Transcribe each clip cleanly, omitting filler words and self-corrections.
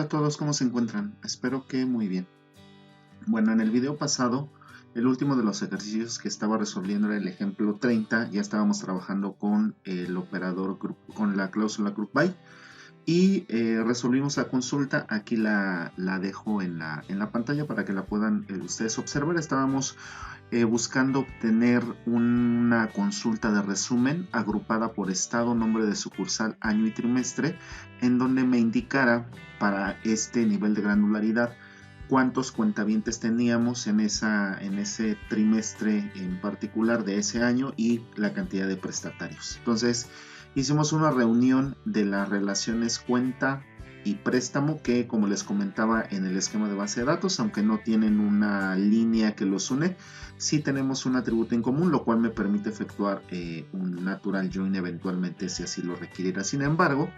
a todos, ¿cómo se encuentran? Espero que muy bien. Bueno, en el video pasado, el último de los ejercicios que estaba resolviendo era el ejemplo 30. Ya estábamos trabajando con el operador con la cláusula group by y resolvimos la consulta. Aquí la dejo en la pantalla para que la puedan ustedes observar. Estábamos buscando obtener una consulta de resumen agrupada por estado, nombre de sucursal, año y trimestre, en donde me indicara para este nivel de granularidad cuántos cuentavientes teníamos en ese trimestre en particular de ese año y la cantidad de prestatarios. Entonces hicimos una reunión de las relaciones cuenta y préstamo, que como les comentaba en el esquema de base de datos, aunque no tienen una línea que los une, sí tenemos un atributo en común, lo cual me permite efectuar un natural join eventualmente si así lo requiriera. Sin embargo,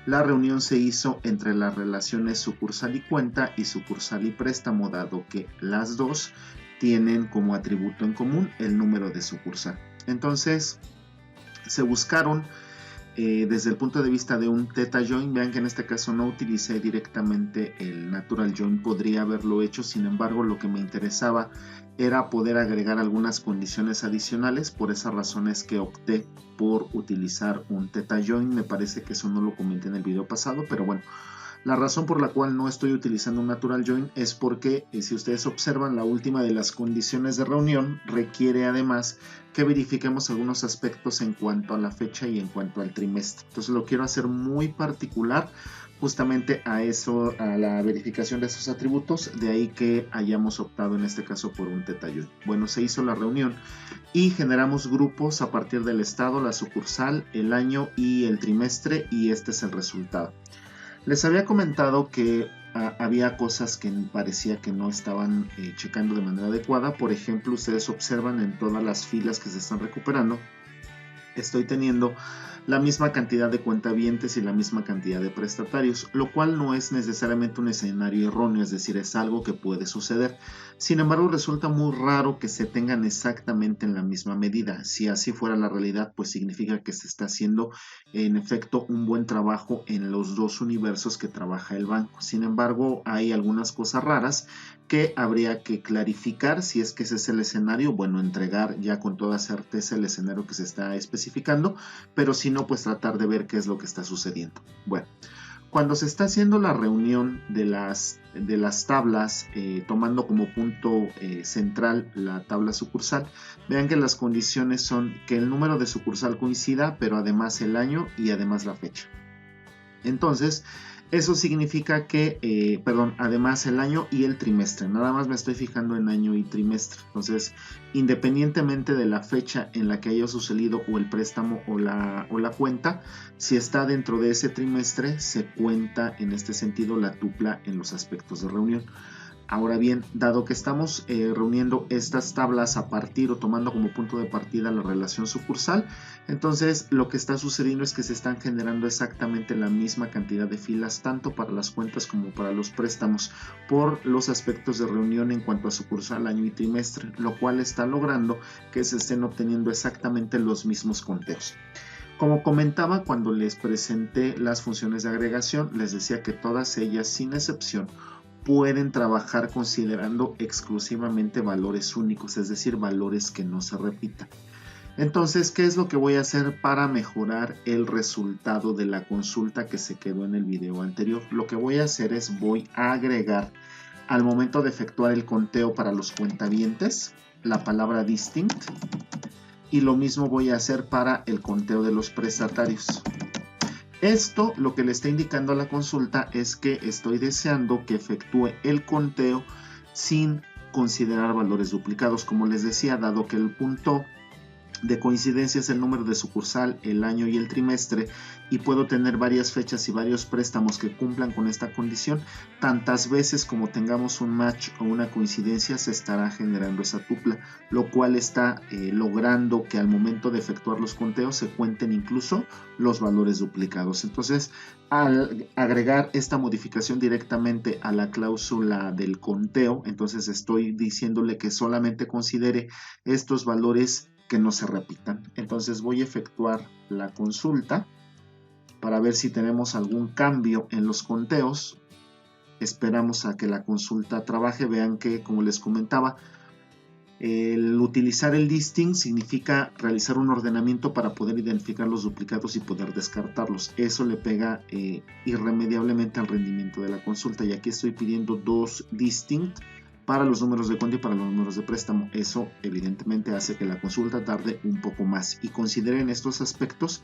la reunión se hizo entre las relaciones sucursal y cuenta y sucursal y préstamo, dado que las dos tienen como atributo en común el número de sucursal. Entonces se buscaron desde el punto de vista de un theta join. Vean que en este caso no utilicé directamente el natural join, podría haberlo hecho. Sin embargo, lo que me interesaba era poder agregar algunas condiciones adicionales. Por esa razón es que opté por utilizar un theta join. Me parece que eso no lo comenté en el video pasado, pero bueno, la razón por la cual no estoy utilizando un natural join es porque, si ustedes observan, la última de las condiciones de reunión requiere además que verifiquemos algunos aspectos en cuanto a la fecha y en cuanto al trimestre. Entonces lo quiero hacer muy particular justamente a eso, a la verificación de esos atributos. De ahí que hayamos optado en este caso por un theta join. Bueno, se hizo la reunión y generamos grupos a partir del estado, la sucursal, el año y el trimestre, y este es el resultado. Les había comentado que había cosas que parecía que no estaban checando de manera adecuada. Por ejemplo, ustedes observan en todas las filas que se están recuperando, estoy teniendo la misma cantidad de cuentavientes y la misma cantidad de prestatarios, lo cual no es necesariamente un escenario erróneo, es decir, es algo que puede suceder. Sin embargo, resulta muy raro que se tengan exactamente en la misma medida. Si así fuera la realidad, pues significa que se está haciendo en efecto un buen trabajo en los dos universos que trabaja el banco. Sin embargo, hay algunas cosas raras que habría que clarificar. Si es que ese es el escenario, bueno, entregar ya con toda certeza el escenario que se está especificando, pero si no, pues tratar de ver qué es lo que está sucediendo. Bueno, cuando se está haciendo la reunión de las tablas, tomando como punto central la tabla sucursal, vean que las condiciones son que el número de sucursal coincida, pero además el año y además la fecha. Entonces, eso significa que, además el año y el trimestre. Nada más me estoy fijando en año y trimestre. Entonces, independientemente de la fecha en la que haya sucedido o el préstamo o la cuenta, si está dentro de ese trimestre, se cuenta en este sentido la tupla en los aspectos de reunión. Ahora bien, dado que estamos reuniendo estas tablas a partir o tomando como punto de partida la relación sucursal, entonces lo que está sucediendo es que se están generando exactamente la misma cantidad de filas, tanto para las cuentas como para los préstamos, por los aspectos de reunión en cuanto a sucursal, año y trimestre, lo cual está logrando que se estén obteniendo exactamente los mismos conteos. Como comentaba cuando les presenté las funciones de agregación, les decía que todas ellas, sin excepción, pueden trabajar considerando exclusivamente valores únicos, es decir, valores que no se repitan. Entonces, ¿qué es lo que voy a hacer para mejorar el resultado de la consulta que se quedó en el video anterior? Lo que voy a hacer es voy a agregar al momento de efectuar el conteo para los cuentavientes la palabra distinct, y lo mismo voy a hacer para el conteo de los prestatarios. Esto lo que le está indicando a la consulta es que estoy deseando que efectúe el conteo sin considerar valores duplicados. Como les decía, dado que el punto de coincidencia es el número de sucursal, el año y el trimestre, y puedo tener varias fechas y varios préstamos que cumplan con esta condición, tantas veces como tengamos un match o una coincidencia se estará generando esa tupla, lo cual está logrando que al momento de efectuar los conteos se cuenten incluso los valores duplicados. Entonces, al agregar esta modificación directamente a la cláusula del conteo, entonces estoy diciéndole que solamente considere estos valores que no se repitan. Entonces voy a efectuar la consulta para ver si tenemos algún cambio en los conteos. esperamos a que la consulta trabaje. Vean que, como les comentaba, el utilizar el listing significa realizar un ordenamiento para poder identificar los duplicados y poder descartarlos. Eso le pega irremediablemente al rendimiento de la consulta, y aquí estoy pidiendo 2 distinct para los números de cuenta y para los números de préstamo. Eso evidentemente hace que la consulta tarde un poco más, y consideren estos aspectos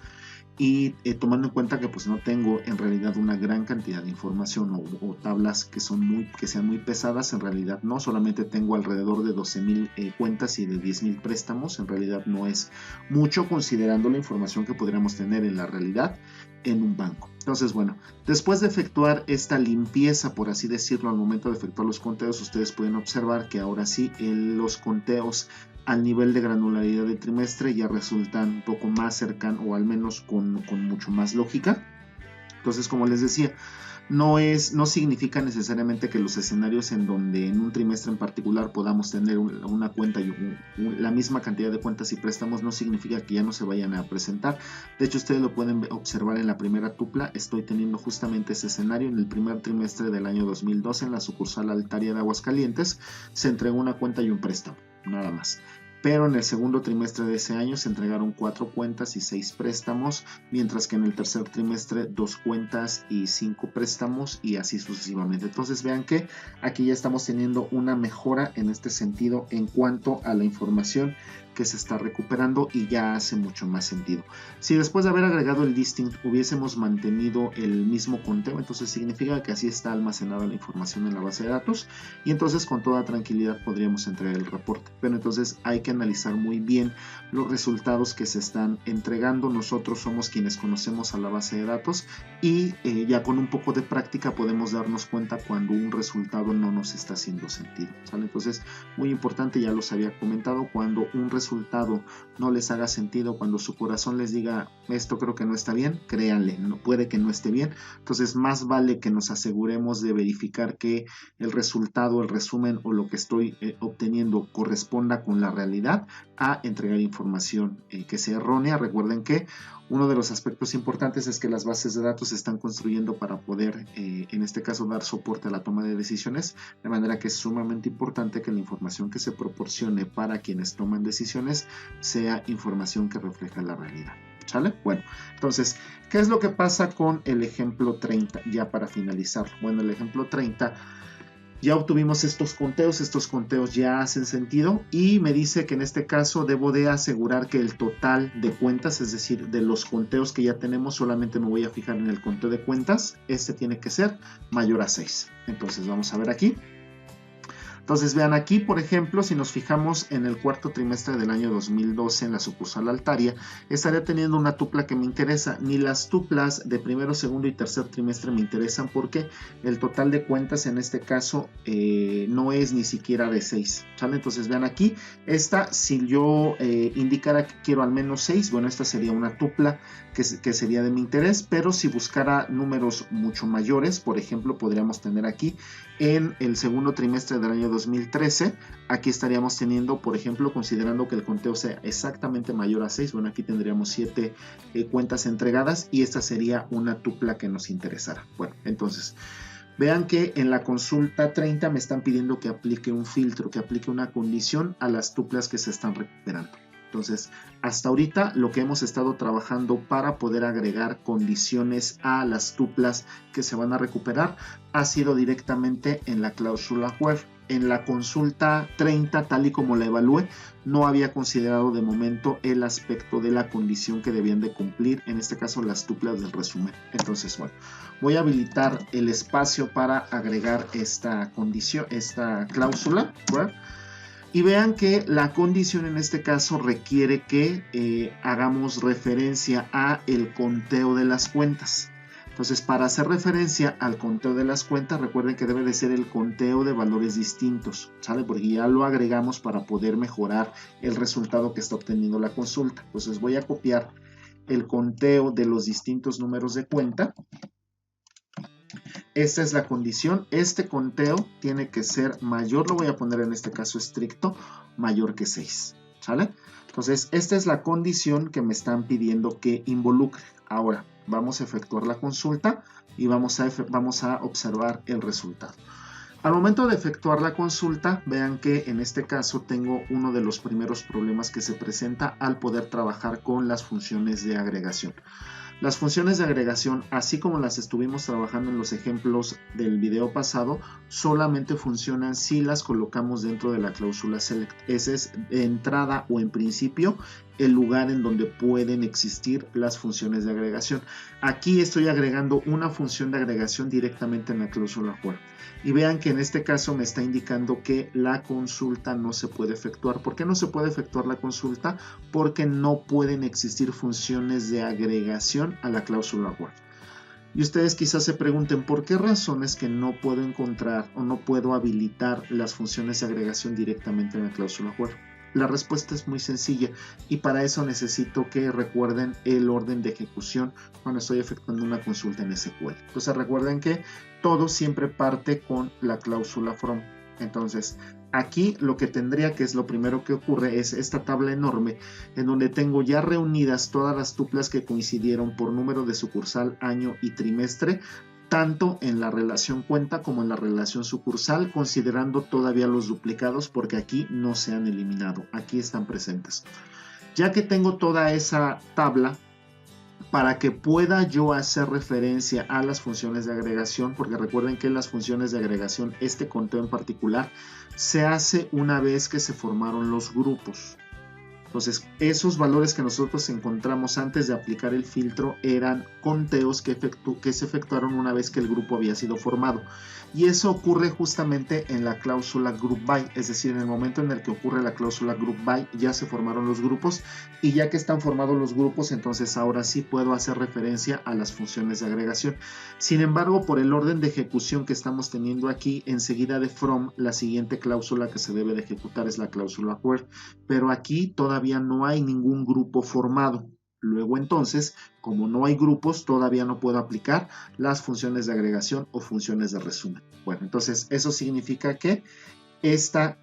y tomando en cuenta que pues no tengo en realidad una gran cantidad de información o tablas que sean muy pesadas. En realidad no, solamente tengo alrededor de 12,000 cuentas y de 10,000 préstamos. En realidad no es mucho considerando la información que podríamos tener en la realidad en un banco. Entonces, bueno, después de efectuar esta limpieza, por así decirlo, al momento de efectuar los conteos, ustedes pueden observar que ahora sí los conteos al nivel de granularidad del trimestre ya resultan un poco más cercanos, o al menos con mucho más lógica. Entonces, como les decía, no significa necesariamente que los escenarios en donde en un trimestre en particular podamos tener una cuenta y la misma cantidad de cuentas y préstamos, no significa que ya no se vayan a presentar. De hecho, ustedes lo pueden observar en la primera tupla. Estoy teniendo justamente ese escenario. En el primer trimestre del año 2012, en la sucursal Altaria de Aguascalientes, se entregó una cuenta y un préstamo, nada más. Pero en el segundo trimestre de ese año se entregaron 4 cuentas y 6 préstamos, mientras que en el tercer trimestre 2 cuentas y 5 préstamos, y así sucesivamente. Entonces vean que aquí ya estamos teniendo una mejora en este sentido en cuanto a la información que se está recuperando, y ya hace mucho más sentido. Si después de haber agregado el distinct hubiésemos mantenido el mismo conteo, entonces significa que así está almacenada la información en la base de datos, y entonces con toda tranquilidad podríamos entregar el reporte. Pero entonces hay que analizar muy bien los resultados que se están entregando. Nosotros somos quienes conocemos a la base de datos, y ya con un poco de práctica podemos darnos cuenta cuando un resultado no nos está haciendo sentido, ¿sale? Entonces, muy importante, ya los había comentado, cuando un resultado no les haga sentido, cuando su corazón les diga esto creo que no está bien, créanle, no puede que no esté bien. Entonces más vale que nos aseguremos de verificar que el resultado, el resumen o lo que estoy obteniendo corresponda con la realidad, a entregar información que sea errónea. Recuerden que uno de los aspectos importantes es que las bases de datos se están construyendo para poder, en este caso, dar soporte a la toma de decisiones, de manera que es sumamente importante que la información que se proporcione para quienes toman decisiones sea información que refleja la realidad. ¿Sale? Bueno, entonces, ¿qué es lo que pasa con el ejemplo 30? Ya para finalizar, bueno, el ejemplo 30, ya obtuvimos estos conteos ya hacen sentido, y me dice que en este caso debo de asegurar que el total de cuentas, es decir, de los conteos que ya tenemos, solamente me voy a fijar en el conteo de cuentas. Este tiene que ser mayor a 6. Entonces vamos a ver aquí. Entonces vean aquí, por ejemplo, si nos fijamos en el cuarto trimestre del año 2012 en la sucursal Altaria, estaría teniendo una tupla que me interesa. Ni las tuplas de primero, segundo y tercer trimestre me interesan, porque el total de cuentas en este caso no es ni siquiera de 6, ¿sale? Entonces vean aquí, esta, si yo indicara que quiero al menos 6, bueno, esta sería una tupla que sería de mi interés. Pero si buscara números mucho mayores, por ejemplo, podríamos tener aquí en el segundo trimestre del año 2013, aquí estaríamos teniendo, por ejemplo, considerando que el conteo sea exactamente mayor a 6, bueno, aquí tendríamos 7 cuentas entregadas, y esta sería una tupla que nos interesara. Bueno, entonces vean que en la consulta 30 me están pidiendo que aplique un filtro, que aplique una condición a las tuplas que se están recuperando. Entonces, hasta ahorita lo que hemos estado trabajando para poder agregar condiciones a las tuplas que se van a recuperar ha sido directamente en la cláusula web. En la consulta 30, tal y como la evalué, no había considerado de momento el aspecto de la condición que debían de cumplir, en este caso las tuplas del resumen. Entonces, bueno, voy a habilitar el espacio para agregar esta condición, esta cláusula, ¿verdad? Y vean que la condición en este caso requiere que hagamos referencia a el conteo de las cuentas. Entonces, para hacer referencia al conteo de las cuentas, recuerden que debe de ser el conteo de valores distintos, ¿sale? Porque ya lo agregamos para poder mejorar el resultado que está obteniendo la consulta. Entonces voy a copiar el conteo de los distintos números de cuenta. Esta es la condición. Este conteo tiene que ser mayor, lo voy a poner en este caso estricto, mayor que 6, ¿sale? Entonces, esta es la condición que me están pidiendo que involucre. Ahora, Vamos a efectuar la consulta y vamos a observar el resultado. Al momento de efectuar la consulta, vean que en este caso tengo uno de los primeros problemas que se presenta al poder trabajar con las funciones de agregación. Las funciones de agregación, así como las estuvimos trabajando en los ejemplos del video pasado, solamente funcionan si las colocamos dentro de la cláusula select. Ese es de entrada o en principio el lugar en donde pueden existir las funciones de agregación. Aquí estoy agregando una función de agregación directamente en la cláusula where. Y vean que en este caso me está indicando que la consulta no se puede efectuar. ¿Por qué no se puede efectuar la consulta? Porque no pueden existir funciones de agregación a la cláusula where. Y ustedes quizás se pregunten por qué razones que no puedo encontrar o no puedo habilitar las funciones de agregación directamente en la cláusula where. La respuesta es muy sencilla y para eso necesito que recuerden el orden de ejecución cuando estoy efectuando una consulta en SQL. Entonces recuerden que todo siempre parte con la cláusula from. Entonces aquí lo que tendría que es lo primero que ocurre es esta tabla enorme en donde tengo ya reunidas todas las tuplas que coincidieron por número de sucursal, año y trimestre, tanto en la relación cuenta como en la relación sucursal, considerando todavía los duplicados porque aquí no se han eliminado, aquí están presentes. Ya que tengo toda esa tabla, para que pueda yo hacer referencia a las funciones de agregación, porque recuerden que las funciones de agregación, este conteo en particular, se hace una vez que se formaron los grupos. Entonces, esos valores que nosotros encontramos antes de aplicar el filtro eran conteos que se efectuaron una vez que el grupo había sido formado. Y eso ocurre justamente en la cláusula group by, es decir, en el momento en el que ocurre la cláusula group by ya se formaron los grupos y ya que están formados los grupos, entonces ahora sí puedo hacer referencia a las funciones de agregación. Sin embargo, por el orden de ejecución que estamos teniendo aquí, enseguida de from, la siguiente cláusula que se debe de ejecutar es la cláusula where, pero aquí todavía no hay ningún grupo formado. Luego entonces, como no hay grupos, todavía no puedo aplicar las funciones de agregación o funciones de resumen. Bueno, entonces eso significa que esta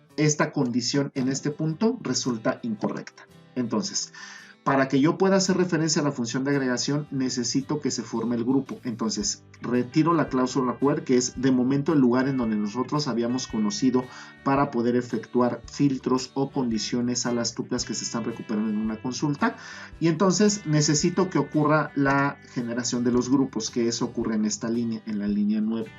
condición en este punto resulta incorrecta. Entonces, para que yo pueda hacer referencia a la función de agregación, necesito que se forme el grupo. Entonces, retiro la cláusula where, que es de momento el lugar en donde nosotros habíamos conocido para poder efectuar filtros o condiciones a las tuplas que se están recuperando en una consulta. Y entonces necesito que ocurra la generación de los grupos, que eso ocurre en esta línea, en la línea 9.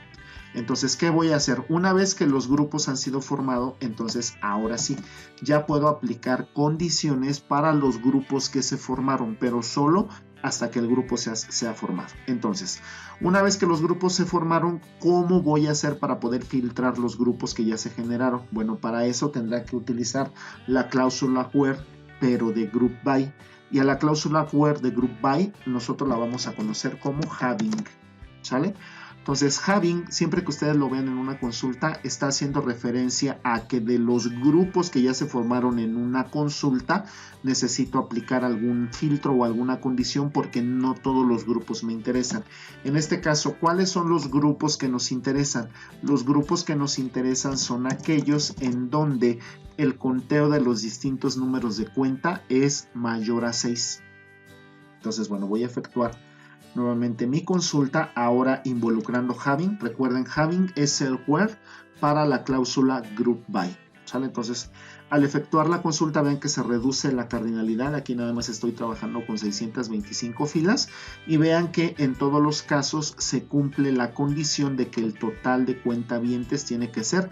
Entonces, ¿qué voy a hacer? Una vez que los grupos han sido formados, entonces ahora sí, ya puedo aplicar condiciones para los grupos que se formaron, pero solo hasta que el grupo se ha formado. Entonces, una vez que los grupos se formaron, ¿cómo voy a hacer para poder filtrar los grupos que ya se generaron? Bueno, para eso tendrá que utilizar la cláusula where, pero de group by. Y a la cláusula where de group by, nosotros la vamos a conocer como having, ¿sale? Entonces, having, siempre que ustedes lo vean en una consulta, está haciendo referencia a que de los grupos que ya se formaron en una consulta, necesito aplicar algún filtro o alguna condición porque no todos los grupos me interesan. En este caso, ¿cuáles son los grupos que nos interesan? Los grupos que nos interesan son aquellos en donde el conteo de los distintos números de cuenta es mayor a 6. Entonces, bueno, voy a efectuar nuevamente mi consulta, ahora involucrando having. Recuerden, having es el where para la cláusula group by, ¿sale? Entonces, al efectuar la consulta, ven que se reduce la cardinalidad. Aquí nada más estoy trabajando con 625 filas y vean que en todos los casos se cumple la condición de que el total de cuentavientes tiene que ser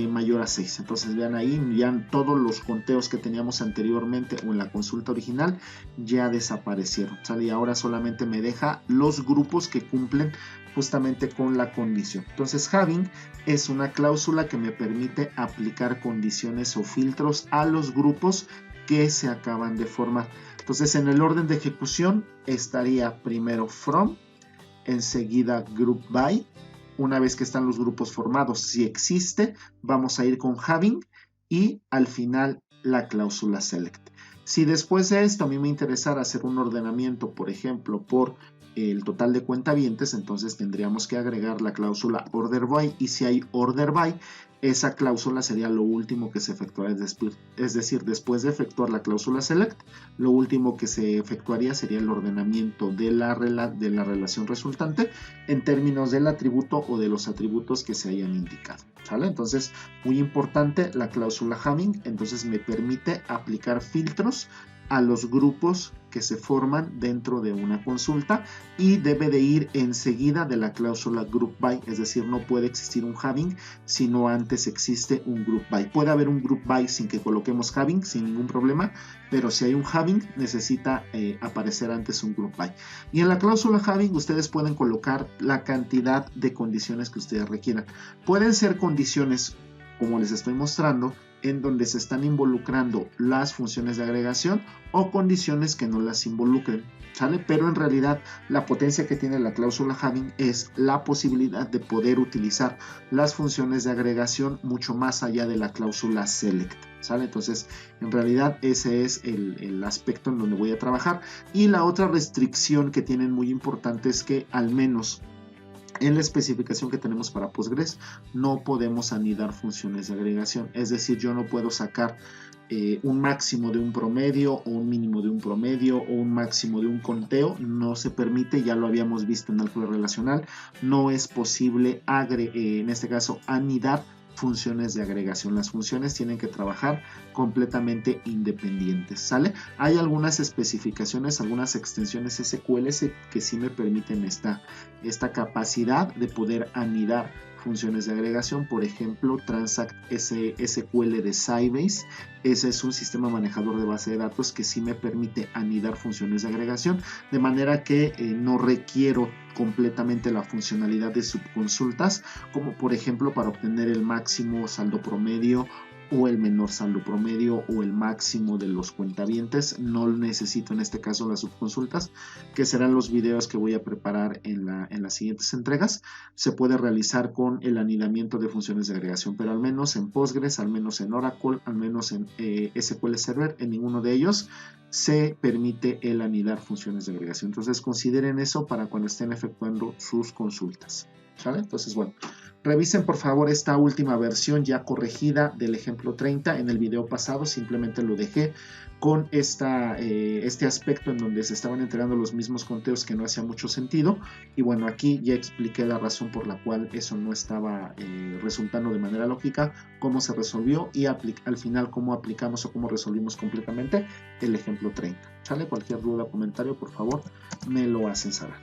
mayor a 6. Entonces vean ahí, ya todos los conteos que teníamos anteriormente o en la consulta original ya desaparecieron, ¿sale? Y ahora solamente me deja los grupos que cumplen justamente con la condición. Entonces, having es una cláusula que me permite aplicar condiciones o filtros a los grupos que se acaban de formar. Entonces, en el orden de ejecución estaría primero from, enseguida group by. Una vez que están los grupos formados, si existe, vamos a ir con having y al final la cláusula select. Si después de esto a mí me interesara hacer un ordenamiento, por ejemplo, por el total de cuentavientes, entonces tendríamos que agregar la cláusula order by, y si hay order by, esa cláusula sería lo último que se efectuaría después. Es decir, después de efectuar la cláusula select, lo último que se efectuaría sería el ordenamiento de la relación resultante en términos del atributo o de los atributos que se hayan indicado, ¿sale? Entonces, muy importante la cláusula having, entonces me permite aplicar filtros a los grupos que se forman dentro de una consulta y debe de ir enseguida de la cláusula group by, es decir, no puede existir un having si no antes existe un group by. Puede haber un group by sin que coloquemos having, sin ningún problema, pero si hay un having necesita aparecer antes un group by. Y en la cláusula having ustedes pueden colocar la cantidad de condiciones que ustedes requieran. Pueden ser condiciones, como les estoy mostrando, en donde se están involucrando las funciones de agregación o condiciones que no las involucren, ¿sale? Pero en realidad la potencia que tiene la cláusula having es la posibilidad de poder utilizar las funciones de agregación mucho más allá de la cláusula select, ¿sale? Entonces, en realidad ese es el aspecto en donde voy a trabajar. Y la otra restricción que tienen muy importante es que al menos en la especificación que tenemos para Postgres no podemos anidar funciones de agregación, es decir, yo no puedo sacar un máximo de un promedio o un mínimo de un promedio o un máximo de un conteo, no se permite, ya lo habíamos visto en álgebra relacional, no es posible en este caso anidar funciones de agregación. Las funciones tienen que trabajar completamente independientes, ¿sale? Hay algunas especificaciones, algunas extensiones SQLs que sí me permiten esta capacidad de poder anidar funciones de agregación, por ejemplo, Transact SQL de Sybase. Ese es un sistema manejador de base de datos que sí me permite anidar funciones de agregación, de manera que no requiero completamente la funcionalidad de subconsultas, como por ejemplo para obtener el máximo saldo promedio o el menor saldo promedio o el máximo de los cuentavientes. No necesito en este caso las subconsultas, que serán los videos que voy a preparar en las siguientes entregas. Se puede realizar con el anidamiento de funciones de agregación, pero al menos en Postgres, al menos en Oracle, al menos en SQL Server, en ninguno de ellos se permite el anidar funciones de agregación. Entonces consideren eso para cuando estén efectuando sus consultas, ¿sale? Entonces, bueno, revisen por favor esta última versión ya corregida del ejemplo 30. En el video pasado simplemente lo dejé con este aspecto en donde se estaban entregando los mismos conteos que no hacía mucho sentido. Y bueno, aquí ya expliqué la razón por la cual eso no estaba resultando de manera lógica, cómo se resolvió y al final cómo aplicamos o cómo resolvimos completamente el ejemplo 30. ¿Sale? Cualquier duda o comentario, por favor, me lo hacen saber.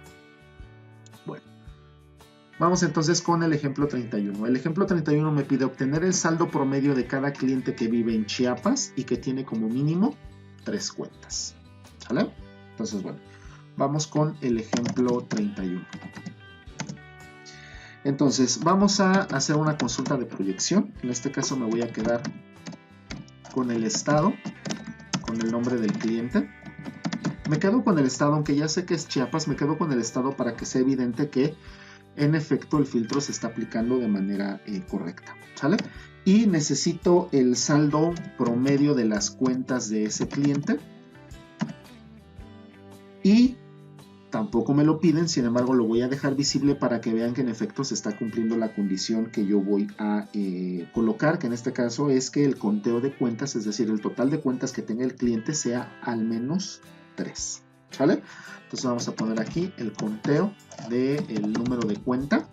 Bueno. Vamos entonces con el ejemplo 31. El ejemplo 31 me pide obtener el saldo promedio de cada cliente que vive en Chiapas y que tiene como mínimo 3 cuentas. ¿Sale? Entonces, bueno, vamos con el ejemplo 31. Entonces, vamos a hacer una consulta de proyección. En este caso me voy a quedar con el estado, con el nombre del cliente. Me quedo con el estado, aunque ya sé que es Chiapas, me quedo con el estado para que sea evidente que en efecto el filtro se está aplicando de manera correcta, ¿sale? Y necesito el saldo promedio de las cuentas de ese cliente y tampoco me lo piden, sin embargo lo voy a dejar visible para que vean que en efecto se está cumpliendo la condición que yo voy a colocar, que en este caso es que el conteo de cuentas, es decir, el total de cuentas que tenga el cliente sea al menos 3, ¿sale? Entonces vamos a poner aquí el conteo del número de cuenta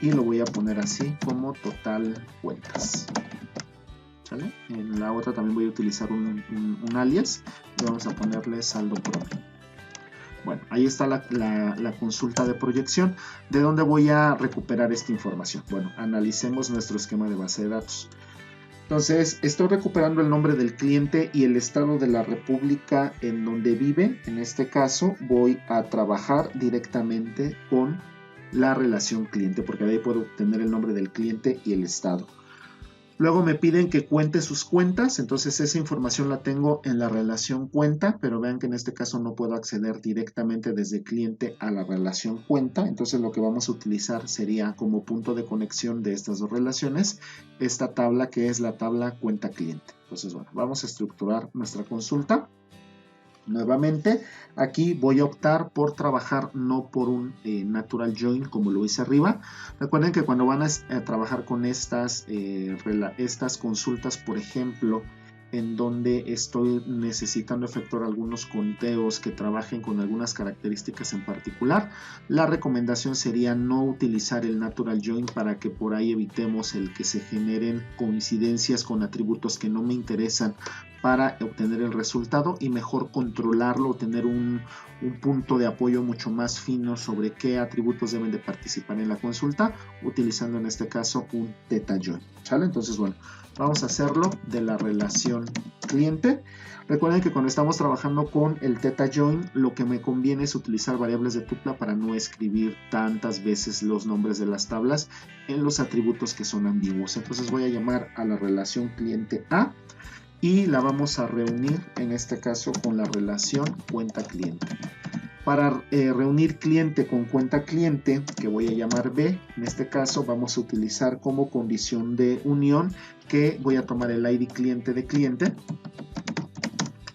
y lo voy a poner así como total cuentas, ¿sale? En la otra también voy a utilizar un alias y vamos a ponerle saldo promedio. Bueno, ahí está la consulta de proyección. ¿De dónde voy a recuperar esta información? Bueno, analicemos nuestro esquema de base de datos. Entonces, estoy recuperando el nombre del cliente y el estado de la república en donde vive. En este caso, voy a trabajar directamente con la relación cliente, porque de ahí puedo obtener el nombre del cliente y el estado. Luego me piden que cuente sus cuentas, entonces esa información la tengo en la relación cuenta, pero vean que en este caso no puedo acceder directamente desde cliente a la relación cuenta, entonces lo que vamos a utilizar sería como punto de conexión de estas dos relaciones, esta tabla que es la tabla cuenta cliente. Entonces, bueno, vamos a estructurar nuestra consulta. Nuevamente, aquí voy a optar por trabajar no por un natural join como lo hice arriba. Recuerden que cuando van a trabajar con estas consultas, por ejemplo, en donde estoy necesitando efectuar algunos conteos que trabajen con algunas características en particular, la recomendación sería no utilizar el natural join para que por ahí evitemos el que se generen coincidencias con atributos que no me interesan para obtener el resultado, y mejor controlarlo, tener un punto de apoyo mucho más fino sobre qué atributos deben de participar en la consulta, utilizando en este caso un theta join. ¿Sale? Entonces, bueno, vamos a hacerlo de la relación cliente. Recuerden que cuando estamos trabajando con el theta join, lo que me conviene es utilizar variables de tupla para no escribir tantas veces los nombres de las tablas en los atributos que son ambiguos. Entonces voy a llamar a la relación cliente A y la vamos a reunir en este caso con la relación cuenta cliente. Para reunir cliente con cuenta cliente, que voy a llamar B, en este caso vamos a utilizar como condición de unión que voy a tomar el ID cliente de cliente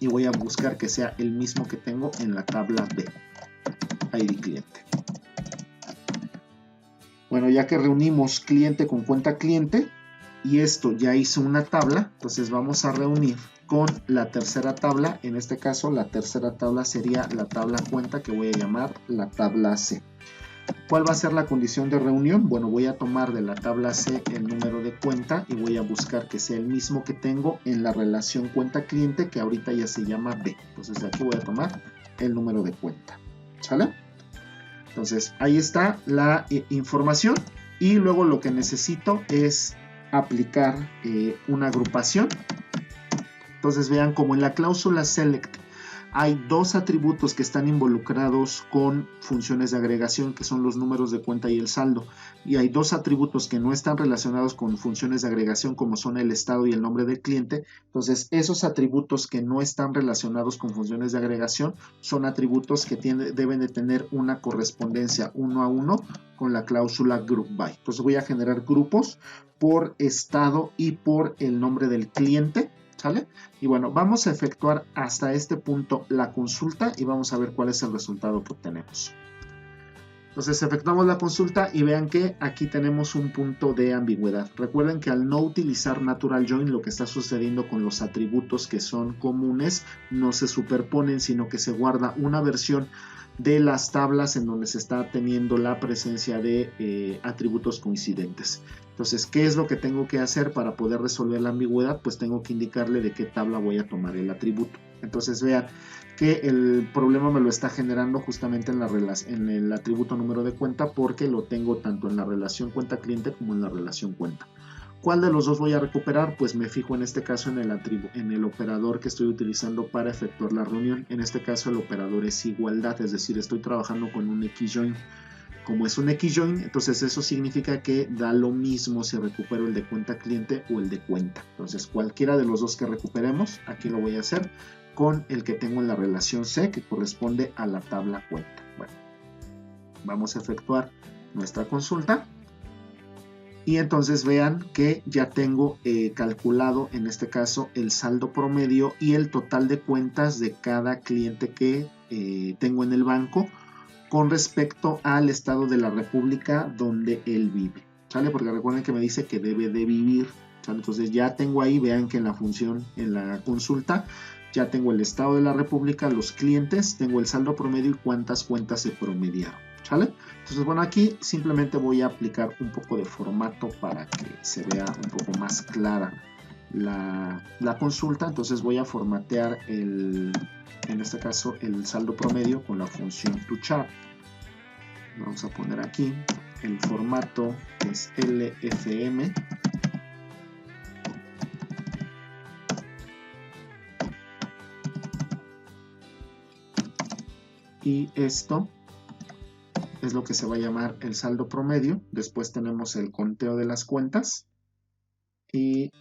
y voy a buscar que sea el mismo que tengo en la tabla B, ID cliente. Bueno, ya que reunimos cliente con cuenta cliente y esto ya hizo una tabla, entonces vamos a reunir con la tercera tabla. En este caso la tercera tabla sería la tabla cuenta, que voy a llamar la tabla C. ¿Cuál va a ser la condición de reunión? Bueno, voy a tomar de la tabla C el número de cuenta y voy a buscar que sea el mismo que tengo en la relación cuenta cliente, que ahorita ya se llama B. Entonces de aquí voy a tomar el número de cuenta. ¿Sale? Entonces ahí está la información, y luego lo que necesito es aplicar una agrupación. Entonces vean, como en la cláusula select hay dos atributos que están involucrados con funciones de agregación, que son los números de cuenta y el saldo, y hay dos atributos que no están relacionados con funciones de agregación, como son el estado y el nombre del cliente. Entonces esos atributos que no están relacionados con funciones de agregación son atributos que deben de tener una correspondencia 1 a 1 con la cláusula group by. Entonces voy a generar grupos por estado y por el nombre del cliente. ¿Sale? Y bueno, vamos a efectuar hasta este punto la consulta y vamos a ver cuál es el resultado que obtenemos. Entonces efectuamos la consulta y vean que aquí tenemos un punto de ambigüedad. Recuerden que al no utilizar natural join, lo que está sucediendo con los atributos que son comunes no se superponen, sino que se guarda una versión de las tablas en donde se está teniendo la presencia de atributos coincidentes. Entonces, ¿qué es lo que tengo que hacer para poder resolver la ambigüedad? Pues tengo que indicarle de qué tabla voy a tomar el atributo. Entonces vean que el problema me lo está generando justamente en el atributo número de cuenta, porque lo tengo tanto en la relación cuenta cliente como en la relación cuenta. ¿Cuál de los dos voy a recuperar? Pues me fijo en este caso en el operador que estoy utilizando para efectuar la reunión. En este caso el operador es igualdad, es decir, estoy trabajando con un XJoin. Como es un XJoin, entonces eso significa que da lo mismo si recupero el de cuenta cliente o el de cuenta. Entonces cualquiera de los dos que recuperemos, aquí lo voy a hacer con el que tengo en la relación C, que corresponde a la tabla cuenta. Bueno, vamos a efectuar nuestra consulta. Y entonces vean que ya tengo calculado en este caso el saldo promedio y el total de cuentas de cada cliente que tengo en el banco con respecto al estado de la república donde él vive, ¿sale? Porque recuerden que me dice que debe de vivir, ¿sale? Entonces ya tengo ahí, vean que en la función, en la consulta, ya tengo el estado de la república, los clientes, tengo el saldo promedio y cuántas cuentas se promediaron, ¿sale? Entonces, bueno, aquí simplemente voy a aplicar un poco de formato para que se vea un poco más clara la consulta. Entonces voy a formatear en este caso el saldo promedio con la función toChart. Vamos a poner aquí el formato, que es LFM. Y esto es lo que se va a llamar el saldo promedio. Después tenemos el conteo de las cuentas y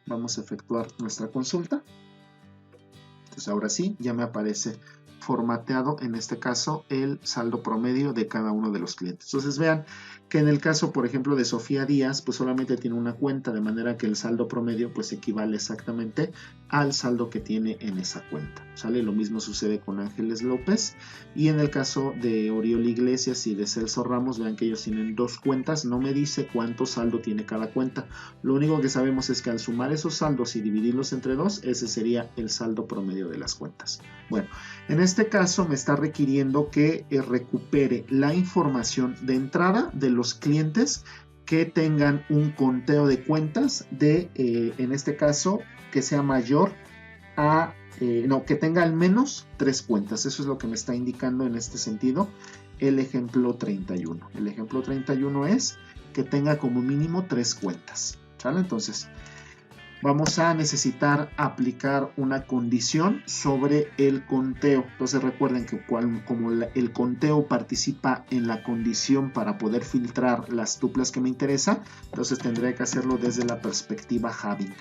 vamos a efectuar nuestra consulta. Entonces ahora sí, ya me aparece formateado, en este caso, el saldo promedio de cada uno de los clientes. Entonces vean que en el caso, por ejemplo, de Sofía Díaz, pues solamente tiene una cuenta, de manera que el saldo promedio pues equivale exactamente al saldo que tiene en esa cuenta, ¿sale? Lo mismo sucede con Ángeles López, y en el caso de Oriol Iglesias y de Celso Ramos, vean que ellos tienen dos cuentas, no me dice cuánto saldo tiene cada cuenta, lo único que sabemos es que al sumar esos saldos y dividirlos entre dos, ese sería el saldo promedio de las cuentas. Bueno, en este caso me está requiriendo que recupere la información de entrada de los clientes que tengan un conteo de cuentas de, en este caso, que sea mayor a, que tenga al menos 3 cuentas. Eso es lo que me está indicando en este sentido el ejemplo 31. El ejemplo 31 es que tenga como mínimo 3 cuentas, ¿sale? Entonces, vamos a necesitar aplicar una condición sobre el conteo. Entonces recuerden que como el conteo participa en la condición para poder filtrar las tuplas que me interesa, entonces tendré que hacerlo desde la perspectiva having.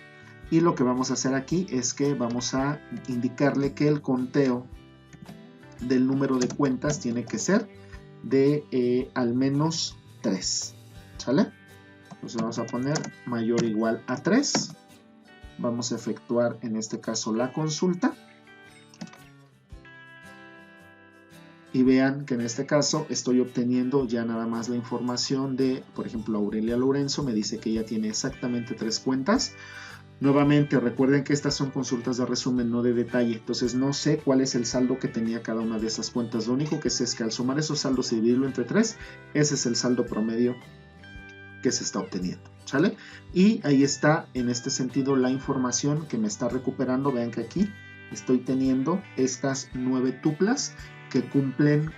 Y lo que vamos a hacer aquí es que vamos a indicarle que el conteo del número de cuentas tiene que ser de al menos 3. ¿Sale? Entonces vamos a poner mayor o igual a 3. Vamos a efectuar en este caso la consulta y vean que en este caso estoy obteniendo ya nada más la información de, por ejemplo, Aurelia Lorenzo me dice que ella tiene exactamente 3 cuentas. Nuevamente recuerden que estas son consultas de resumen, no de detalle, entonces no sé cuál es el saldo que tenía cada una de esas cuentas. Lo único que sé es que al sumar esos saldos y dividirlo entre 3, ese es el saldo promedio que se está obteniendo, ¿sale? Y ahí está en este sentido la información que me está recuperando. Vean que aquí estoy teniendo estas 9 tuplas que cumplen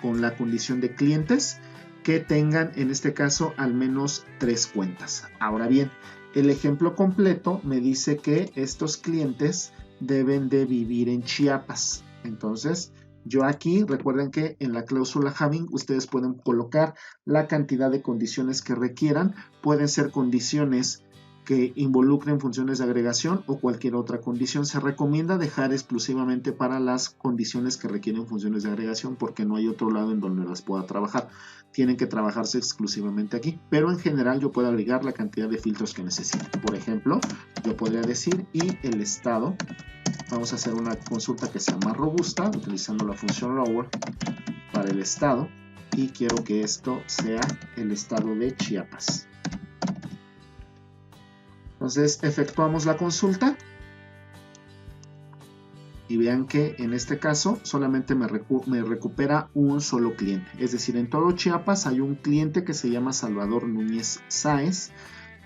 con la condición de clientes que tengan en este caso al menos 3 cuentas. Ahora bien, el ejemplo completo me dice que estos clientes deben de vivir en Chiapas. Entonces yo aquí, recuerden que en la cláusula having ustedes pueden colocar la cantidad de condiciones que requieran. Pueden ser condiciones que involucren funciones de agregación o cualquier otra condición. Se recomienda dejar exclusivamente para las condiciones que requieren funciones de agregación porque no hay otro lado en donde las pueda trabajar. Tienen que trabajarse exclusivamente aquí, pero en general yo puedo agregar la cantidad de filtros que necesite. Por ejemplo, yo podría decir y el estado. Vamos a hacer una consulta que sea más robusta utilizando la función lower para el estado y quiero que esto sea el estado de Chiapas. Entonces efectuamos la consulta y vean que en este caso solamente me recupera un solo cliente. Es decir, en todo Chiapas hay un cliente que se llama Salvador Núñez Sáez,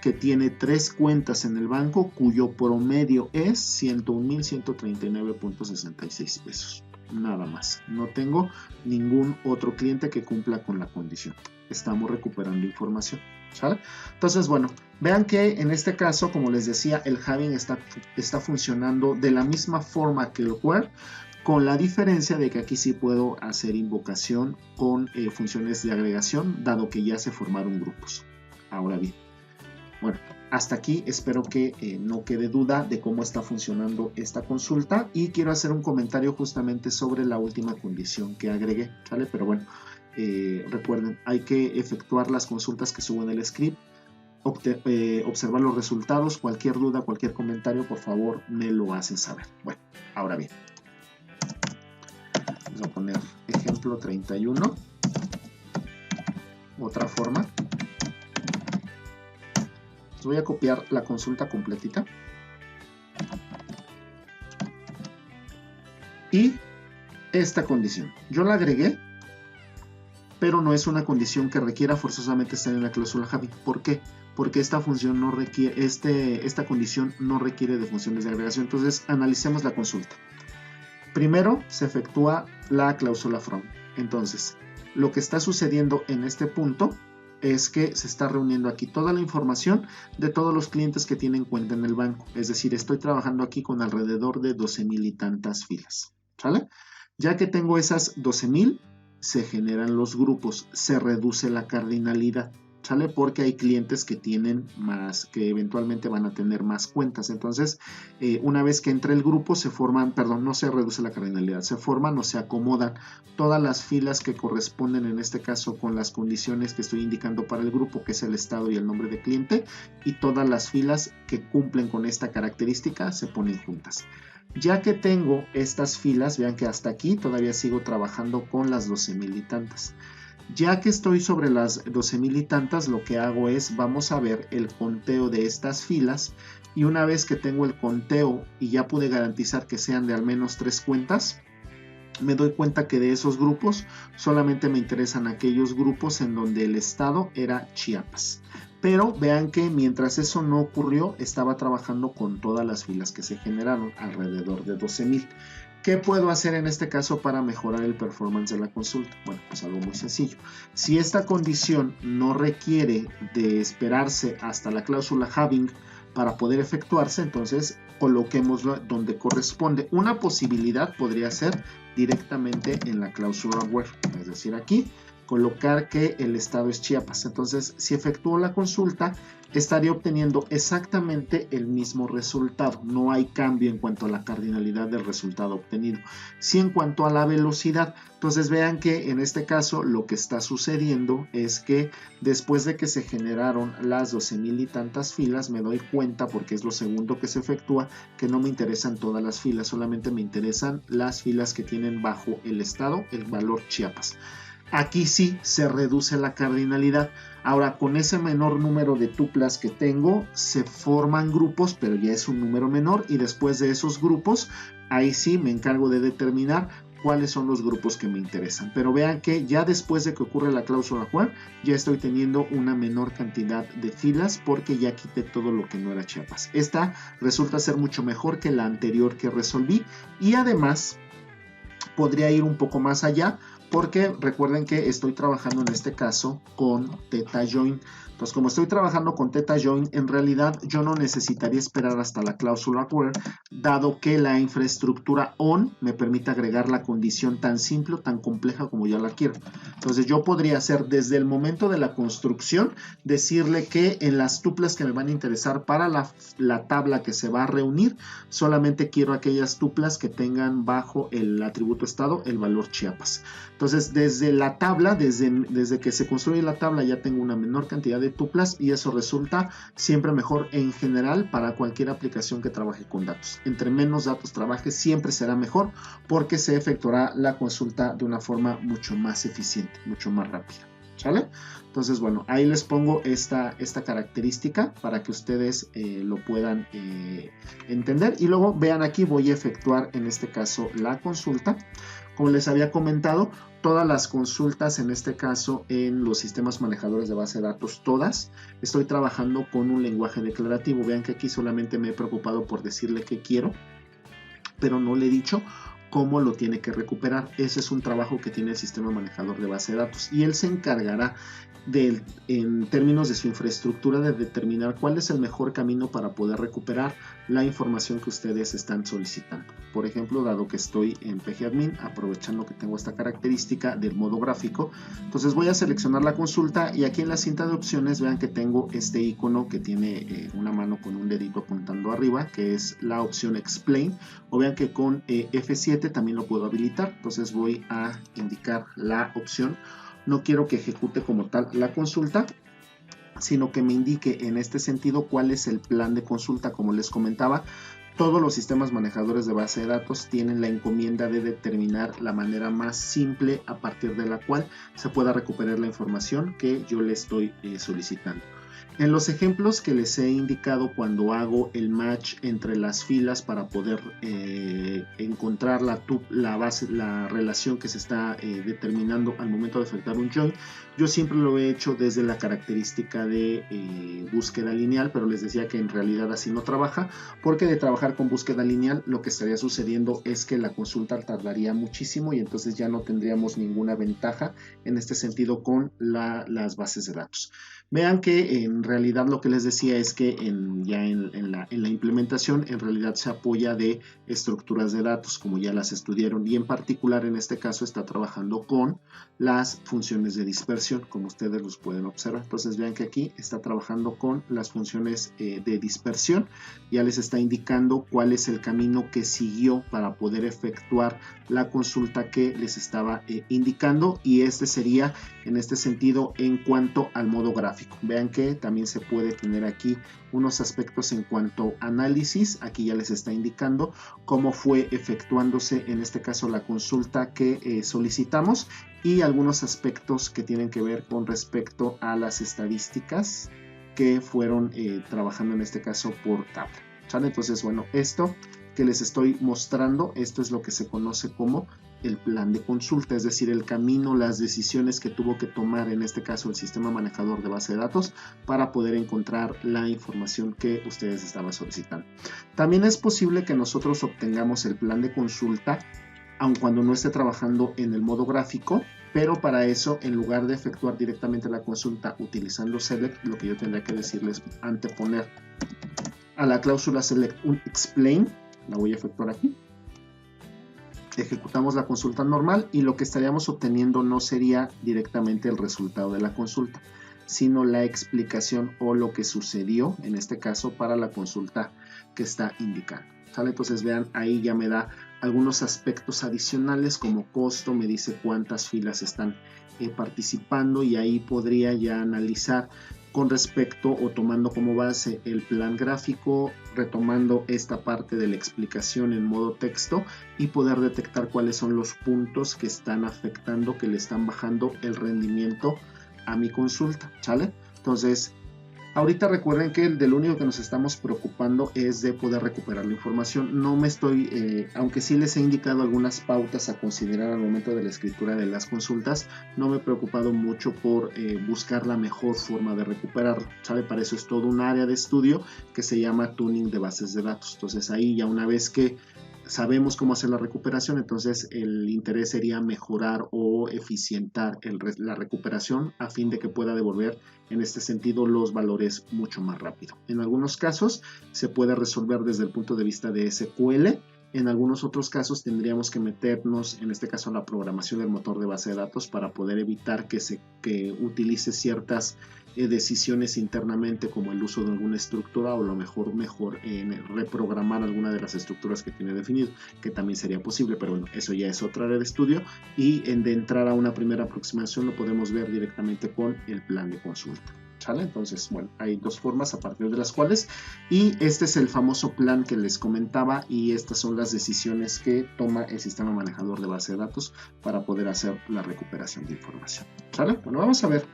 que tiene 3 cuentas en el banco cuyo promedio es 101,139.66 pesos. Nada más. No tengo ningún otro cliente que cumpla con la condición. Estamos recuperando información, ¿sale? Entonces, bueno, vean que en este caso, como les decía, el having está funcionando de la misma forma que el where, con la diferencia de que aquí sí puedo hacer invocación con funciones de agregación, dado que ya se formaron grupos. Ahora bien, bueno, hasta aquí espero que no quede duda de cómo está funcionando esta consulta y quiero hacer un comentario justamente sobre la última condición que agregué, ¿sale? Pero bueno, recuerden, hay que efectuar las consultas que subo en el script, observar los resultados, cualquier duda, cualquier comentario, por favor me lo hacen saber. Bueno, ahora bien, vamos a poner ejemplo 31, otra forma. Voy a copiar la consulta completita y esta condición yo la agregué, pero no es una condición que requiera forzosamente estar en la cláusula having. ¿Por qué? Porque esta función no requiere, esta condición no requiere de funciones de agregación. Entonces analicemos la consulta. Primero se efectúa la cláusula from. Entonces lo que está sucediendo en este punto es que se está reuniendo aquí toda la información de todos los clientes que tienen cuenta en el banco. Es decir, estoy trabajando aquí con alrededor de 12,000 y tantas filas, ¿sale? Ya que tengo esas 12,000, se generan los grupos, se reduce la cardinalidad. ¿sale? Porque hay clientes que tienen más, que eventualmente van a tener más cuentas. Entonces, una vez que entra el grupo, se forman, perdón, no se reduce la cardinalidad, se forman o se acomodan todas las filas que corresponden, en este caso, con las condiciones que estoy indicando para el grupo, que es el estado y el nombre de cliente, y todas las filas que cumplen con esta característica se ponen juntas. Ya que tengo estas filas, vean que hasta aquí todavía sigo trabajando con las 12,000 y tantas. Ya que estoy sobre las 12,000 y tantas, lo que hago es, vamos a ver el conteo de estas filas, y una vez que tengo el conteo y ya pude garantizar que sean de al menos 3 cuentas, me doy cuenta que de esos grupos solamente me interesan aquellos grupos en donde el estado era Chiapas. Pero vean que mientras eso no ocurrió, estaba trabajando con todas las filas que se generaron, alrededor de 12,000. ¿Qué puedo hacer en este caso para mejorar el performance de la consulta? Bueno, pues algo muy sencillo. Si esta condición no requiere de esperarse hasta la cláusula having para poder efectuarse, entonces coloquémoslo donde corresponde. Una posibilidad podría ser directamente en la cláusula where, es decir, aquí colocar que el estado es Chiapas. Entonces, si efectúo la consulta, estaría obteniendo exactamente el mismo resultado. No hay cambio en cuanto a la cardinalidad del resultado obtenido. Sí, en cuanto a la velocidad. Entonces vean que en este caso lo que está sucediendo es que después de que se generaron las 12,000 y tantas filas, me doy cuenta, porque es lo segundo que se efectúa, que no me interesan todas las filas, solamente me interesan las filas que tienen bajo el estado el valor Chiapas. Aquí sí se reduce la cardinalidad. Ahora, con ese menor número de tuplas que tengo, se forman grupos, pero ya es un número menor, y después de esos grupos, ahí sí me encargo de determinar cuáles son los grupos que me interesan. Pero vean que ya después de que ocurre la cláusula where, ya estoy teniendo una menor cantidad de filas porque ya quité todo lo que no era Chiapas. Esta resulta ser mucho mejor que la anterior que resolví, y además podría ir un poco más allá, porque recuerden que estoy trabajando en este caso con theta join. Entonces, como estoy trabajando con theta join, en realidad yo no necesitaría esperar hasta la cláusula where, dado que la infraestructura on me permite agregar la condición tan simple o tan compleja como yo la quiero. Entonces, yo podría hacer desde el momento de la construcción, decirle que en las tuplas que me van a interesar para la tabla que se va a reunir, solamente quiero aquellas tuplas que tengan bajo el atributo estado el valor Chiapas. Entonces, desde la tabla, desde que se construye la tabla, ya tengo una menor cantidad de tuplas, y eso resulta siempre mejor en general para cualquier aplicación que trabaje con datos. Entre menos datos trabaje, siempre será mejor, porque se efectuará la consulta de una forma mucho más eficiente, mucho más rápida. ¿Sale? Entonces, bueno, ahí les pongo esta característica para que ustedes lo puedan entender. Y luego vean aquí, voy a efectuar en este caso la consulta. Como les había comentado, todas las consultas, en este caso en los sistemas manejadores de base de datos, todas, estoy trabajando con un lenguaje declarativo. Vean que aquí solamente me he preocupado por decirle que quiero, pero no le he dicho cómo lo tiene que recuperar. Ese es un trabajo que tiene el sistema manejador de base de datos, y él se encargará en términos de su infraestructura, de determinar cuál es el mejor camino para poder recuperar la información que ustedes están solicitando. Por ejemplo, dado que estoy en pgadmin, aprovechando que tengo esta característica del modo gráfico, entonces voy a seleccionar la consulta, y aquí en la cinta de opciones vean que tengo este icono que tiene una mano con un dedito apuntando arriba, que es la opción explain, o vean que con F7 también lo puedo habilitar. Entonces voy a indicar la opción. No quiero que ejecute como tal la consulta, sino que me indique en este sentido cuál es el plan de consulta. Como les comentaba, todos los sistemas manejadores de base de datos tienen la encomienda de determinar la manera más simple a partir de la cual se pueda recuperar la información que yo le estoy solicitando. En los ejemplos que les he indicado, cuando hago el match entre las filas para poder encontrar la relación que se está determinando al momento de efectuar un join, yo siempre lo he hecho desde la característica de búsqueda lineal, pero les decía que en realidad así no trabaja, porque de trabajar con búsqueda lineal lo que estaría sucediendo es que la consulta tardaría muchísimo, y entonces ya no tendríamos ninguna ventaja en este sentido con las bases de datos. Vean que en realidad lo que les decía es que ya en la implementación en realidad se apoya de estructuras de datos como ya las estudiaron, y en particular en este caso está trabajando con las funciones de dispersión, como ustedes los pueden observar. Entonces vean que aquí está trabajando con las funciones de dispersión, ya les está indicando cuál es el camino que siguió para poder efectuar la consulta que les estaba indicando, y este sería en este sentido en cuanto al modo gráfico. Vean que también se puede tener aquí unos aspectos en cuanto a análisis. Aquí ya les está indicando cómo fue efectuándose en este caso la consulta que solicitamos, y algunos aspectos que tienen que ver con respecto a las estadísticas que fueron trabajando en este caso por tabla. ¿Sale? Entonces, bueno, esto que les estoy mostrando, esto es lo que se conoce como el plan de consulta, es decir, el camino, las decisiones que tuvo que tomar en este caso el sistema manejador de base de datos para poder encontrar la información que ustedes estaban solicitando. También es posible que nosotros obtengamos el plan de consulta aun cuando no esté trabajando en el modo gráfico, pero para eso, en lugar de efectuar directamente la consulta utilizando select, lo que yo tendría que decirles, anteponer a la cláusula select un explain. La voy a efectuar aquí. Ejecutamos la consulta normal y lo que estaríamos obteniendo no sería directamente el resultado de la consulta, sino la explicación o lo que sucedió en este caso para la consulta que está indicando. ¿Sale? Entonces vean, ahí ya me da algunos aspectos adicionales como costo, me dice cuántas filas están participando, y ahí podría ya analizar con respecto o tomando como base el plan gráfico, retomando esta parte de la explicación en modo texto y poder detectar cuáles son los puntos que están afectando, que le están bajando el rendimiento a mi consulta, ¿sale? Entonces, ahorita recuerden que de lo único que nos estamos preocupando es de poder recuperar la información. No me estoy, aunque sí les he indicado algunas pautas a considerar al momento de la escritura de las consultas, no me he preocupado mucho por buscar la mejor forma de recuperarlo, ¿sabe? Para eso es todo un área de estudio que se llama tuning de bases de datos. Entonces ahí ya una vez que sabemos cómo hacer la recuperación, entonces el interés sería mejorar o eficientar la recuperación a fin de que pueda devolver en este sentido los valores mucho más rápido. En algunos casos se puede resolver desde el punto de vista de SQL. En algunos otros casos tendríamos que meternos, en este caso, a la programación del motor de base de datos para poder evitar que utilice ciertas decisiones internamente, como el uso de alguna estructura, o lo mejor reprogramar alguna de las estructuras que tiene definido, que también sería posible, pero bueno, eso ya es otra área de estudio, y de entrar a una primera aproximación lo podemos ver directamente con el plan de consulta. ¿Sale? Entonces, bueno, hay dos formas a partir de las cuales, y este es el famoso plan que les comentaba, y estas son las decisiones que toma el sistema manejador de base de datos para poder hacer la recuperación de información. ¿Sale? Bueno, vamos a ver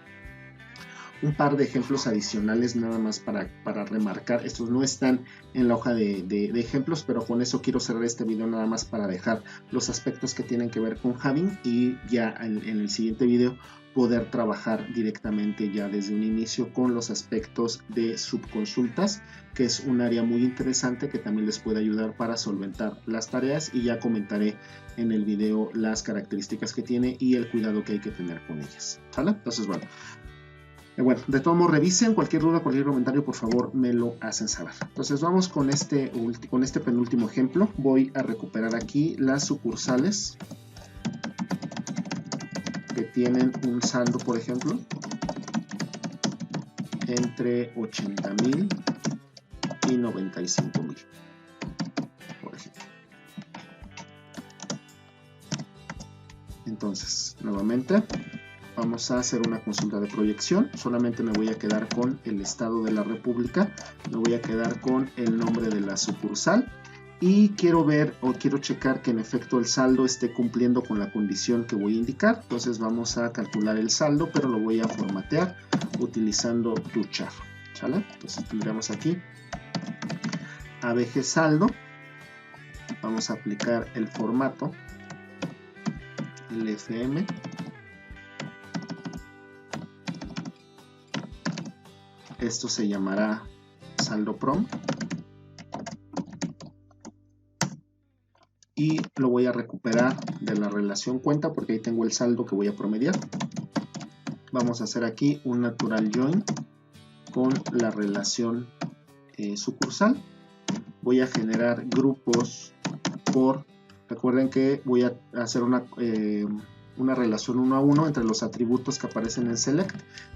un par de ejemplos adicionales nada más para remarcar. Estos no están en la hoja de ejemplos, pero con eso quiero cerrar este video nada más para dejar los aspectos que tienen que ver con Having, y ya en el siguiente video poder trabajar directamente ya desde un inicio con los aspectos de subconsultas, que es un área muy interesante que también les puede ayudar para solventar las tareas, y ya comentaré en el video las características que tiene y el cuidado que hay que tener con ellas. ¿Sale? Entonces, bueno, de todos modos, revisen cualquier duda, cualquier comentario, por favor me lo hacen saber. Entonces vamos con este penúltimo ejemplo. Voy a recuperar aquí las sucursales que tienen un saldo, por ejemplo, entre 80,000 y 95,000, por ejemplo. Entonces, nuevamente, vamos a hacer una consulta de proyección. Solamente me voy a quedar con el estado de la república, me voy a quedar con el nombre de la sucursal, y quiero ver o quiero checar que en efecto el saldo esté cumpliendo con la condición que voy a indicar. Entonces vamos a calcular el saldo, pero lo voy a formatear utilizando TrueChar. ¿Sale? Entonces tendremos aquí ABG saldo. Vamos a aplicar el formato LFM. Esto se llamará saldo prom, y lo voy a recuperar de la relación cuenta porque ahí tengo el saldo que voy a promediar. vamos a hacer aquí un natural join con la relación sucursal. Voy a generar grupos por, recuerden que voy a hacer una relación 1 a 1 entre los atributos que aparecen en select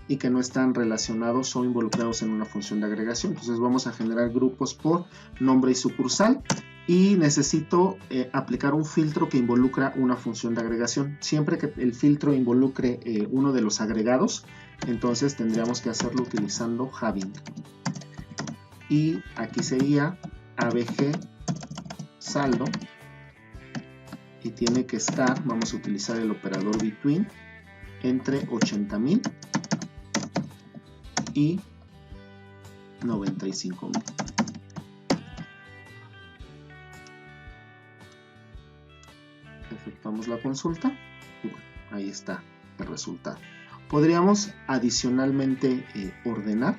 y que no están relacionados o involucrados en una función de agregación. Entonces vamos a generar grupos por nombre y sucursal, y necesito aplicar un filtro que involucra una función de agregación. Siempre que el filtro involucre uno de los agregados, entonces tendríamos que hacerlo utilizando having. Y aquí sería abg saldo, y tiene que estar, vamos a utilizar el operador between, entre 80,000 y 95,000. Efectuamos la consulta y bueno, ahí está el resultado. Podríamos adicionalmente ordenar,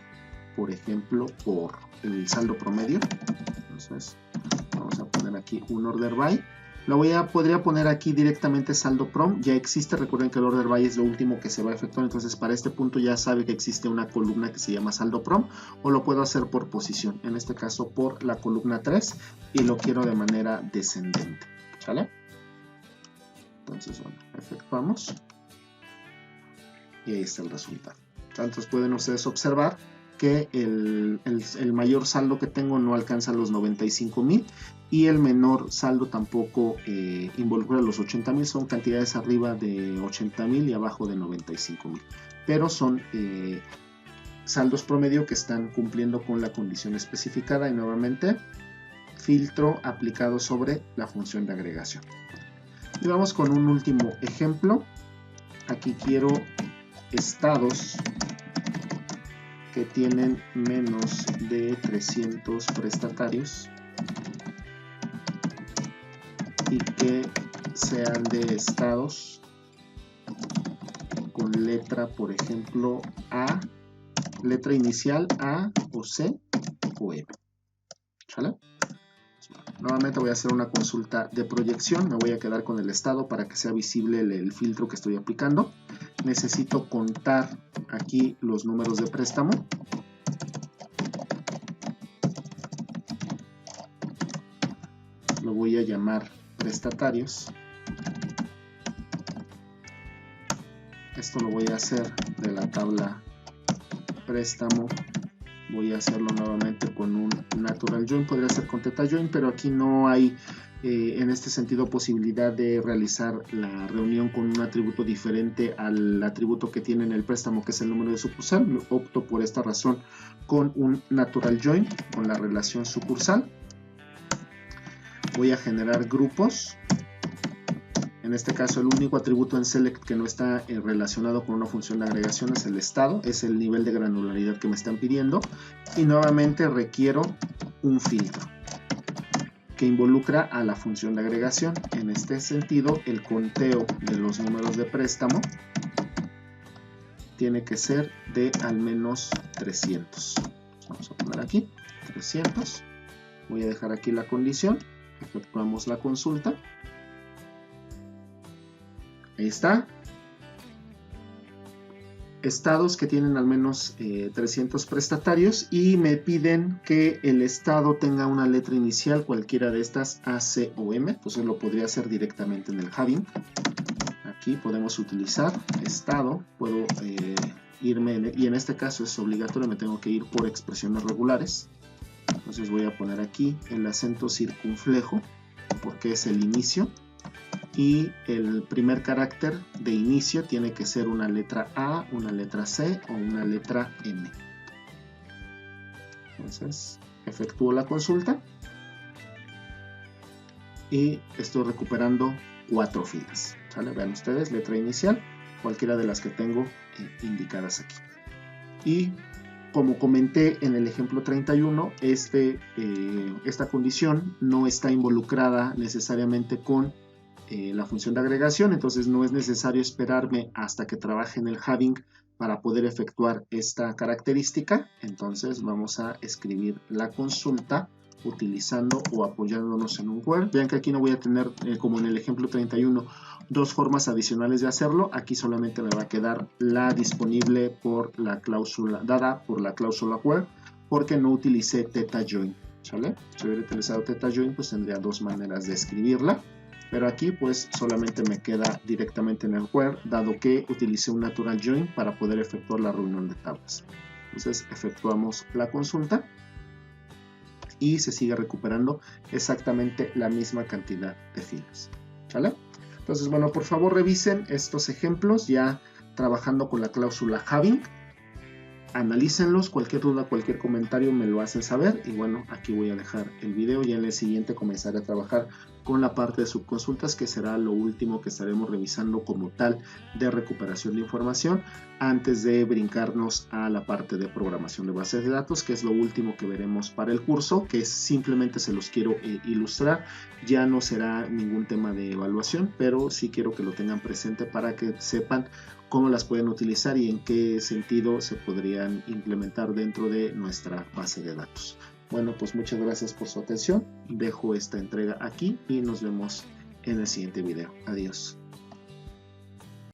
por ejemplo, por el saldo promedio. Entonces vamos a poner aquí un order by. Podría poner aquí directamente saldo prom, ya existe. Recuerden que el order by es lo último que se va a efectuar, entonces para este punto ya sabe que existe una columna que se llama saldo prom, o lo puedo hacer por posición, en este caso por la columna 3, y lo quiero de manera descendente, ¿sale? Entonces, bueno, efectuamos y ahí está el resultado. Entonces pueden ustedes observar que el mayor saldo que tengo no alcanza los 95,000 y el menor saldo tampoco involucra los 80,000. Son cantidades arriba de 80,000 y abajo de 95,000, pero son saldos promedio que están cumpliendo con la condición especificada. Y nuevamente filtro aplicado sobre la función de agregación. Y vamos con un último ejemplo. Aquí quiero estados que tienen menos de 300 prestatarios y que sean de estados con letra, por ejemplo, A, letra inicial A o C o M. ¿Sale? Nuevamente voy a hacer una consulta de proyección. Me voy a quedar con el estado para que sea visible el filtro que estoy aplicando. Necesito contar aquí los números de préstamo. Lo voy a llamar prestatarios. Esto lo voy a hacer de la tabla préstamo. Voy a hacerlo nuevamente con un natural join. Podría ser con theta join, pero aquí no hay en este sentido posibilidad de realizar la reunión con un atributo diferente al atributo que tiene en el préstamo, que es el número de sucursal. Opto por esta razón con un natural join con la relación sucursal. Voy a generar grupos. En este caso el único atributo en select que no está relacionado con una función de agregación es el estado, es el nivel de granularidad que me están pidiendo, y nuevamente requiero un filtro que involucra a la función de agregación. En este sentido, el conteo de los números de préstamo tiene que ser de al menos 300. Vamos a poner aquí 300. Voy a dejar aquí la condición. Efectuamos la consulta. Ahí está. Estados que tienen al menos 300 prestatarios, y me piden que el estado tenga una letra inicial, cualquiera de estas, A, C o M. Entonces lo podría hacer directamente en el having. Aquí podemos utilizar estado, puedo irme, y en este caso es obligatorio, me tengo que ir por expresiones regulares. Entonces voy a poner aquí el acento circunflejo porque es el inicio, y el primer carácter de inicio tiene que ser una letra A, una letra C o una letra M. Entonces efectúo la consulta y estoy recuperando 4 filas. ¿Sale? Vean ustedes, letra inicial, cualquiera de las que tengo indicadas aquí. Y como comenté en el ejemplo 31, esta condición no está involucrada necesariamente con la función de agregación, entonces no es necesario esperarme hasta que trabaje en el having para poder efectuar esta característica. Entonces vamos a escribir la consulta utilizando o apoyándonos en un where. Vean que aquí no voy a tener, como en el ejemplo 31, dos formas adicionales de hacerlo. Aquí solamente me va a quedar la disponible por la cláusula, dada por la cláusula where, porque no utilicé theta join, ¿sale? Si hubiera utilizado theta join, pues tendría dos maneras de escribirla, pero aquí pues solamente me queda directamente en el where, dado que utilicé un natural join para poder efectuar la reunión de tablas. Entonces efectuamos la consulta y se sigue recuperando exactamente la misma cantidad de filas, ¿sale? Entonces, bueno, por favor revisen estos ejemplos ya trabajando con la cláusula having. Analícenlos, cualquier duda, cualquier comentario me lo hacen saber y bueno, aquí voy a dejar el video y en el siguiente comenzaré a trabajar con la parte de subconsultas, que será lo último que estaremos revisando como tal de recuperación de información antes de brincarnos a la parte de programación de bases de datos, que es lo último que veremos para el curso, que simplemente se los quiero ilustrar. Ya no será ningún tema de evaluación, pero sí quiero que lo tengan presente para que sepan cómo las pueden utilizar y en qué sentido se podrían implementar dentro de nuestra base de datos. Bueno, pues muchas gracias por su atención. Dejo esta entrega aquí y nos vemos en el siguiente video. Adiós.